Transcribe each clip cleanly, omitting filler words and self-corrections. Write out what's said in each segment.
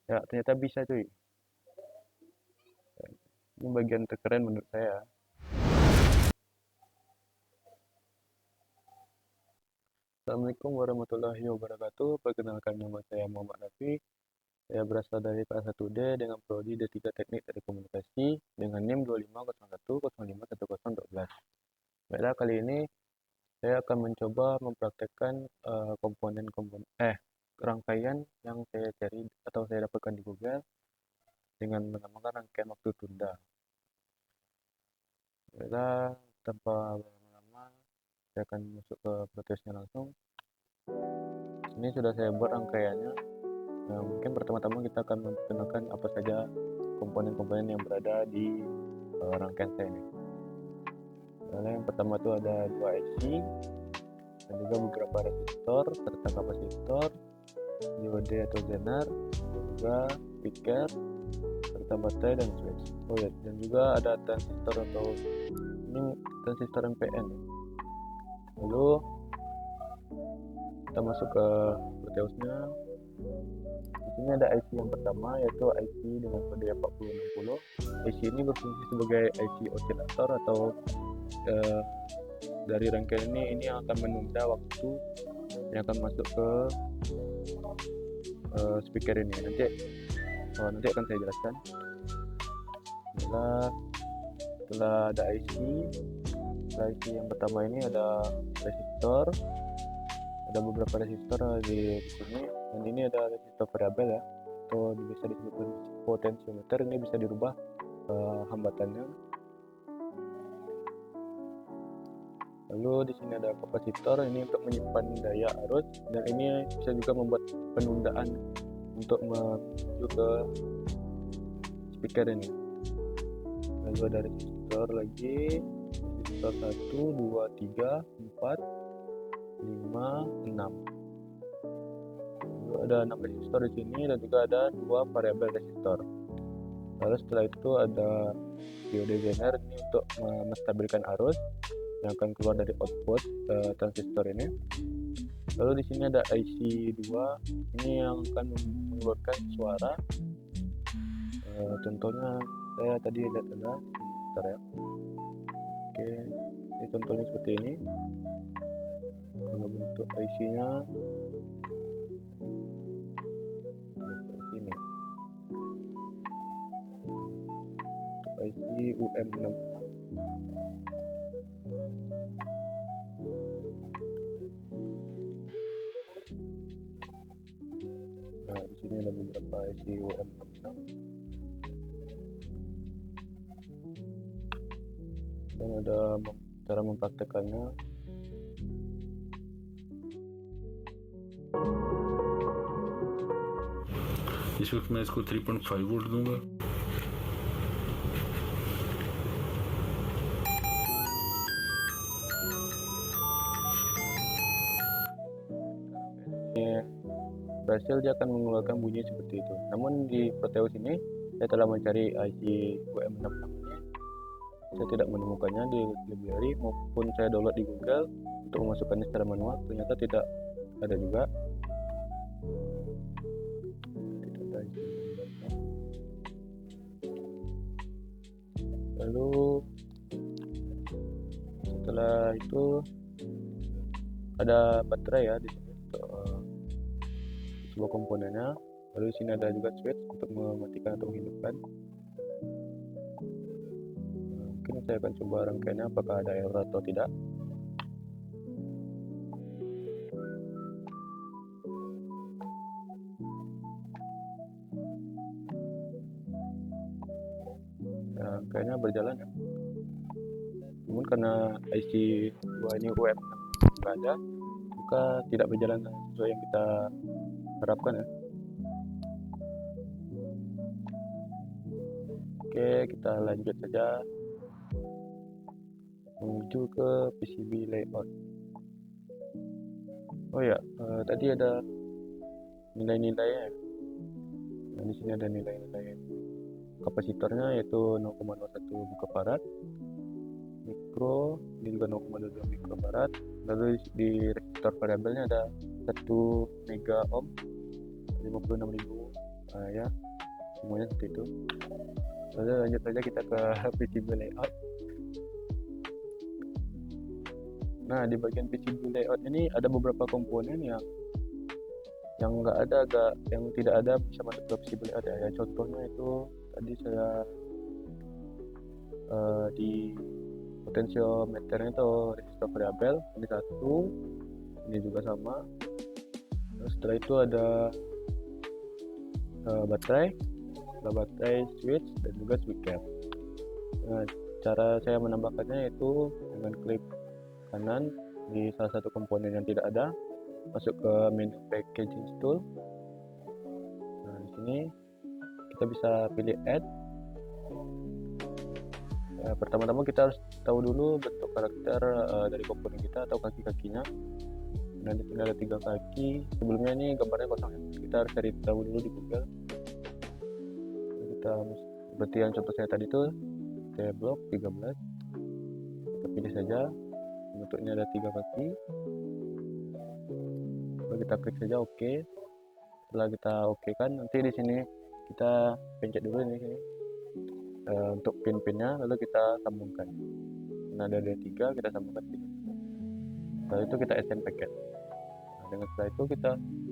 Ya ternyata bisa cuy. Ini bagian terkeren menurut saya. Assalamualaikum warahmatullahi wabarakatuh. Perkenalkan, nama saya Muhammad Rafi. Saya berasal dari KA1D dengan prodi D3 Teknik Telekomunikasi dengan NIM 2501051012. Baiklah, kali ini saya akan mencoba mempraktekkan komponen-komponen rangkaian yang saya cari atau saya dapatkan di Google dengan menamakan rangkaian waktu tunda. Baiklah, tanpa berlama-lama saya akan masuk ke prosesnya langsung. Ini sudah saya buat rangkaiannya. Nah, mungkin pertama-tama kita akan memperkenalkan apa saja komponen-komponen yang berada di rangkaian saya ini. Nah, yang pertama itu ada dua IC dan juga beberapa resistor serta kapasitor, diode atau zener, juga speaker serta baterai dan switch. Oh ya, dan juga ada transistor atau ini transistor NPN. Lalu kita masuk ke detailsnya. Di sini ada IC yang pertama, yaitu IC dengan kode 4060. IC ini berfungsi sebagai IC osilator atau dari rangkaian ini yang akan menunda waktu yang akan masuk ke speaker ini. Nanti akan saya jelaskan. Setelah ada IC yang pertama ini ada resistor, ada beberapa resistor di sini, dan ini ada resistor variabel ya, atau bisa disebut potensiometer. Ini bisa dirubah hambatannya. Lalu di sini ada kapasitor, ini untuk menyimpan daya arus, dan ini bisa juga membuat penundaan untuk menuju ke speaker ini. Lalu ada resistor lagi, resistor 1, 2, 3, 4, 5, 6. Lalu ada 6 resistor di sini, dan juga ada 2 variabel resistor. Lalu setelah itu ada diode zener, ini untuk menstabilkan arus yang akan keluar dari output transistor ini. Lalu di sini ada IC 2, ini yang akan mengeluarkan suara. Contohnya saya tadi lihat ada sebentar ya. Oke, ini contohnya seperti ini. Kalau bentuk IC-nya seperti ini. Untuk IC UM6. Nah, di sini ada beberapa IC UM66 dan ada cara mempraktekannya. इस वक्त मैं इसको 3.5 वोल्ट दूंगा. Berhasil, dia akan mengeluarkan bunyi seperti itu. Namun di Proteus ini saya telah mencari IC UM66 ini, saya tidak menemukannya di library maupun saya download di Google untuk memasukkannya secara manual, ternyata tidak ada juga. Lalu setelah itu ada baterai ya di sini untuk sebuah komponennya. Lalu di sini ada juga switch untuk mematikan atau menghidupkan. Mungkin saya akan coba rangkaiannya apakah ada error atau tidak. Nah, kayaknya berjalan ya. Namun karena IC 2 ini UM nggak ada, maka tidak berjalan sesuai yang kita harapkan ya. Oke, kita lanjut saja menuju ke PCB layout. Oh ya, tadi ada nilai-nilainya. Nah, di sini ada nilai-nilai kapasitornya, yaitu 0,01 mikrofarad, mikro ini juga 0,22 mikrofarad. Lalu di resistor variabelnya ada 1 mega ohm, 56.000 Ya semuanya seperti itu. Lalu lanjut saja kita ke PCB layout. Nah, di bagian PCB layout ini ada beberapa komponen yang tidak ada bisa masuk ke PCB layout ya. Contohnya itu tadi saya di potentiometernya itu resistor variabel ini satu, ini juga sama. Terus setelah itu ada baterai, switch dan juga switch cap. Nah, cara saya menambahkannya itu dengan klik kanan di salah satu komponen yang tidak ada, masuk ke menu packaging tool. Nah, di sini kita bisa pilih add. Pertama-tama kita harus tahu dulu bentuk karakter dari komponen kita atau kaki-kakinya. Nah, di sini ada 3 kaki. Sebelumnya ini gambarnya kosong ya. Kita harus cari tahu dulu di Google. Kita seperti yang contoh saya tadi tuh T-block 13. Kita pilih saja. Bentuknya ada 3 kaki. Lalu kita klik saja OK. Setelah kita OK kan, nanti di sini kita pencet dulu ini untuk pin-pinnya, lalu kita sambungkan. Nah, ada 3, kita sambungkan 3. Setelah itu kita assign packet. Nah, dengan setelah itu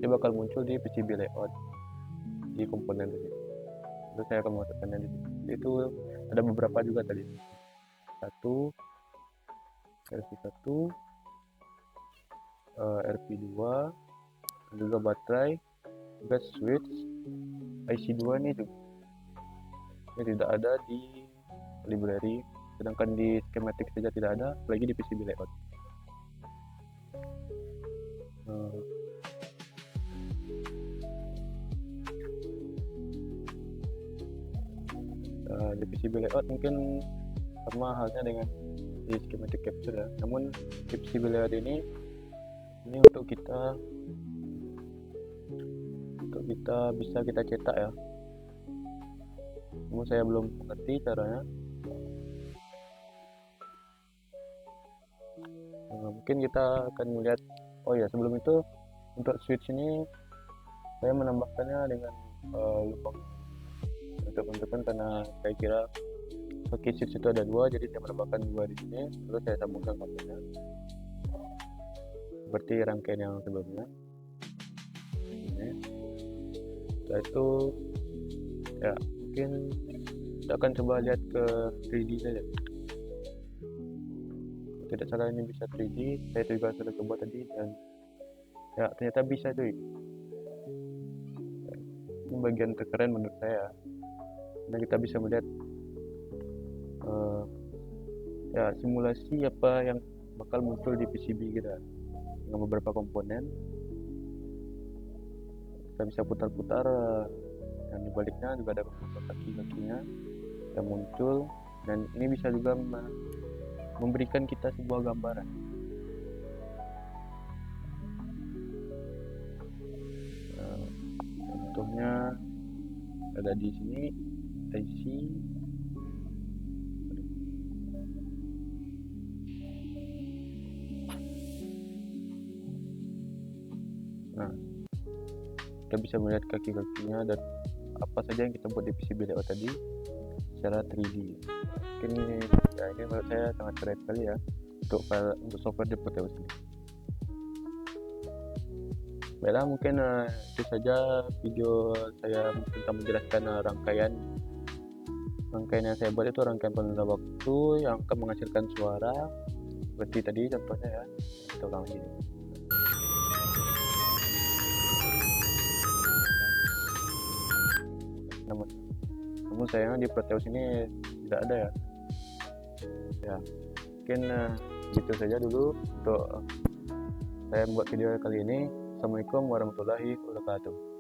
dia bakal muncul di PCB layout di komponen ini. Lalu saya akan memasukkannya di sini. Itu ada beberapa juga tadi. RP1, RP2, juga baterai, juga switch, IC2 ini juga. Ini tidak ada di library, sedangkan di schematic saja tidak ada, apalagi di PCB layout. Di PCB layout mungkin sama halnya dengan di schematic capture ya, namun di PCB layout ini untuk kita bisa kita cetak ya. Namun saya belum mengerti caranya. Mungkin kita akan melihat, oh ya sebelum itu untuk switch ini saya menambahkannya dengan lubang untuk menentukan, karena saya kira soket switch itu ada 2, jadi saya menambahkan 2 di sini, lalu saya sambungkan kabelnya seperti rangkaian yang sebelumnya. Ini. Setelah itu ya mungkin kita akan coba lihat ke 3D saja. Tidak salah ini bisa 3D, saya juga sudah coba tadi dan ya ternyata bisa cuy. Ini bagian terkeren menurut saya. Nah, kita bisa melihat ya simulasi apa yang bakal muncul di PCB kita dengan beberapa komponen. Kita bisa putar-putar dan di baliknya juga ada beberapa kaki-kakinya yang muncul, dan ini bisa juga memberikan kita sebuah gambaran. Contohnya ada di sini IC. Nah, kita bisa melihat kaki-kakinya dan apa saja yang kita buat di PCB layout tadi secara 3D. Mungkin ini menurut saya sangat keren sekali ya untuk software di Proteus ini. Baiklah, mungkin itu saja video saya tentang menjelaskan rangkaian yang saya buat. Itu rangkaian penunda waktu yang akan menghasilkan suara seperti tadi contohnya ya. Kita ulang lagi. Namun sayangnya di Proteus ini tidak ada ya. Mungkin gitu saja dulu untuk saya membuat video kali ini. Assalamualaikum warahmatullahi wabarakatuh.